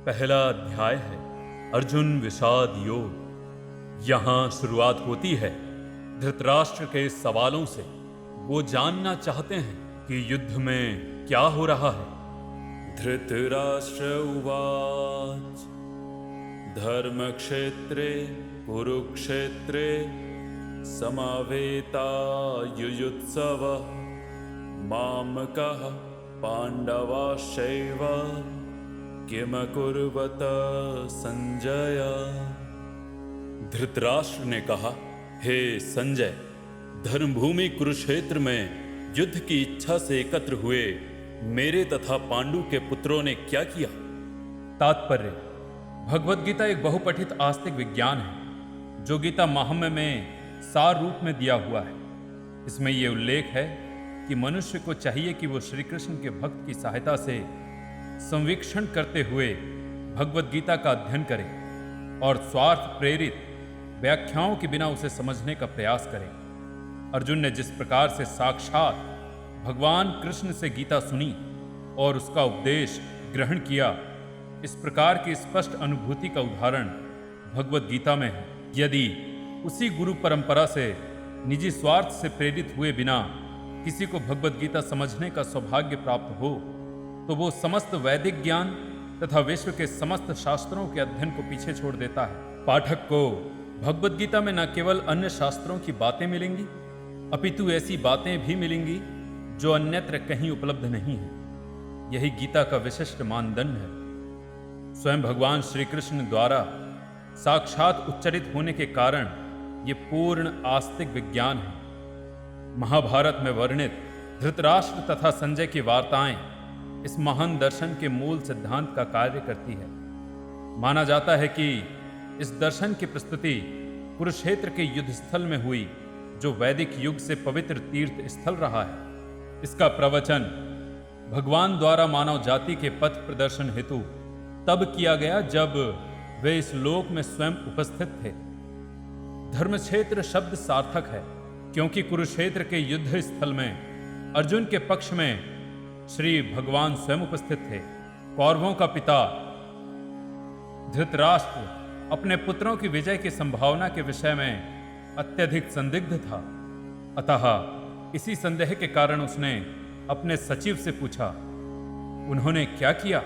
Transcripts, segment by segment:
पहला अध्याय है अर्जुन विषाद योग। यहाँ शुरुआत होती है धृतराष्ट्र के सवालों से। वो जानना चाहते हैं कि युद्ध में क्या हो रहा है। धृतराष्ट्र उवाच धर्मक्षेत्रे कुरुक्षेत्रे समावेता युयुत्सवः मामकः पांडवाश्चैव किमकुर्वत संजय। धृतराष्ट्र ने कहा, हे संजय, धर्मभूमि कुरुक्षेत्र में युद्ध की इच्छा से एकत्र हुए मेरे तथा पांडु के पुत्रों ने क्या किया। तात्पर्य: भगवद गीता एक बहुपठित आस्तिक विज्ञान है जो गीता महात्म्य में सार रूप में दिया हुआ है। इसमें यह उल्लेख है कि मनुष्य को चाहिए कि वो श्री कृष्ण के भक्त की सहायता से संवीक्षण करते हुए भगवद गीता का अध्ययन करे और स्वार्थ प्रेरित व्याख्याओं के बिना उसे समझने का प्रयास करे। अर्जुन ने जिस प्रकार से साक्षात भगवान कृष्ण से गीता सुनी और उसका उपदेश ग्रहण किया, इस प्रकार की स्पष्ट अनुभूति का उदाहरण भगवद गीता में है। यदि उसी गुरु परंपरा से निजी स्वार्थ से प्रेरित हुए बिना किसी को भगवद गीता समझने का सौभाग्य प्राप्त हो तो वो समस्त वैदिक ज्ञान तथा विश्व के समस्त शास्त्रों के अध्ययन को पीछे छोड़ देता है। पाठक को भगवद गीता में न केवल अन्य शास्त्रों की बातें मिलेंगी अपितु ऐसी बातें भी मिलेंगी जो अन्यत्र कहीं उपलब्ध नहीं है। यही गीता का विशिष्ट मानदंड है। स्वयं भगवान श्री कृष्ण द्वारा साक्षात उच्चरित होने के कारण ये पूर्ण आस्तिक विज्ञान है। महाभारत में वर्णित धृतराष्ट्र तथा संजय की वार्ताएं इस महान दर्शन के मूल सिद्धांत का कार्य करती है। माना जाता है कि इस दर्शन की प्रस्तुति कुरुक्षेत्र के युद्ध स्थल में हुई, जो वैदिक युग से पवित्र तीर्थ स्थल रहा है। इसका प्रवचन भगवान द्वारा मानव जाति के पथ प्रदर्शन हेतु तब किया गया जब वे इस लोक में स्वयं उपस्थित थे। धर्मक्षेत्र शब्द सार्थक है क्योंकि कुरुक्षेत्र के युद्ध स्थल में अर्जुन के पक्ष में श्री भगवान स्वयं उपस्थित थे। कौरवों का पिता धृतराष्ट्र अपने पुत्रों की विजय की संभावना के विषय में अत्यधिक संदिग्ध था। अतः इसी संदेह के कारण उसने अपने सचिव से पूछा, उन्होंने क्या किया?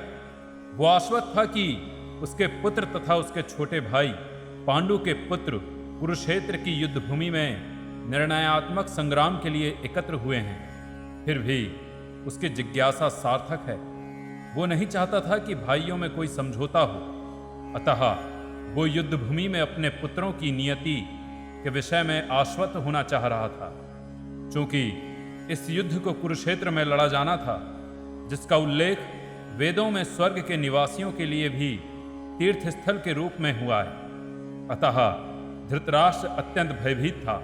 वो आश्वस्त था कि उसके पुत्र तथा उसके छोटे भाई पांडु के पुत्र कुरुक्षेत्र की युद्ध भूमि में निर्णयात्मक संग्राम के लिए एकत्र हुए हैं। फिर भी उसकी जिज्ञासा सार्थक है। वो नहीं चाहता था कि भाइयों में कोई समझौता हो। अतः वो युद्ध भूमि में अपने पुत्रों की नियति के विषय में आश्वस्त होना चाह रहा था। क्योंकि इस युद्ध को कुरुक्षेत्र में लड़ा जाना था, जिसका उल्लेख वेदों में स्वर्ग के निवासियों के लिए भी तीर्थस्थल के रूप में हुआ है। अतः धृतराष्ट्र अत्यंत भयभीत था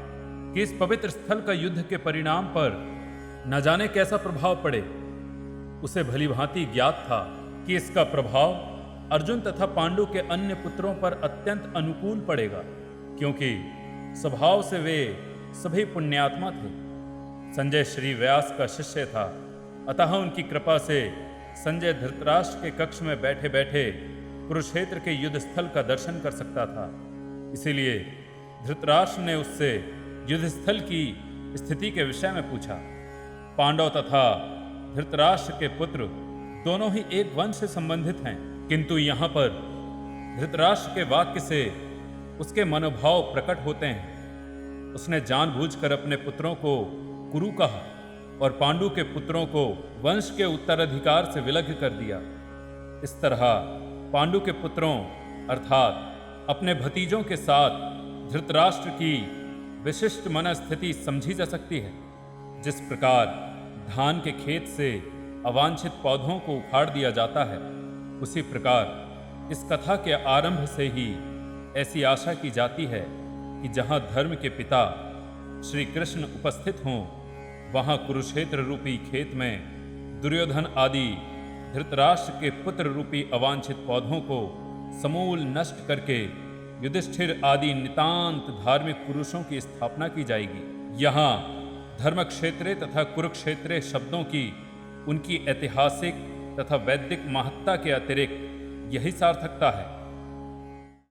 कि इस पवित्र स्थल का युद्ध के परिणाम पर न जाने कैसा प्रभाव पड़े। उसे भली भांति ज्ञात था कि इसका प्रभाव अर्जुन तथा पांडु के अन्य पुत्रों पर अत्यंत अनुकूल पड़ेगा, क्योंकि स्वभाव से वे सभी पुण्यात्मा थे। संजय श्री व्यास का शिष्य था, अतः उनकी कृपा से संजय धृतराष्ट्र के कक्ष में बैठे बैठे कुरुक्षेत्र के युद्ध स्थल का दर्शन कर सकता था। इसीलिए धृतराष्ट्र ने उससे युद्ध स्थल की स्थिति के विषय में पूछा। पांडव तथा धृतराष्ट्र के पुत्र दोनों ही एक वंश से संबंधित हैं, किंतु यहाँ पर धृतराष्ट्र के वाक्य से उसके मनोभाव प्रकट होते हैं। उसने जानबूझकर अपने पुत्रों को कुरु कहा और पांडु के पुत्रों को वंश के उत्तराधिकार से विलग कर दिया। इस तरह पांडु के पुत्रों अर्थात अपने भतीजों के साथ धृतराष्ट्र की विशिष्ट मनस्थिति समझी जा सकती है। जिस प्रकार धान के खेत से अवांछित पौधों को उखाड़ दिया जाता है, उसी प्रकार इस कथा के आरंभ से ही ऐसी आशा की जाती है कि जहाँ धर्म के पिता श्री कृष्ण उपस्थित हों, वहाँ कुरुक्षेत्र रूपी खेत में दुर्योधन आदि धृतराष्ट्र के पुत्र रूपी अवांछित पौधों को समूल नष्ट करके युधिष्ठिर आदि नितांत धार्मिक पुरुषों की स्थापना की जाएगी। यहाँ धर्मक्षेत्रे तथा कुरुक्षेत्रे शब्दों की उनकी ऐतिहासिक तथा वैदिक महत्ता के अतिरिक्त यही सार्थकता है।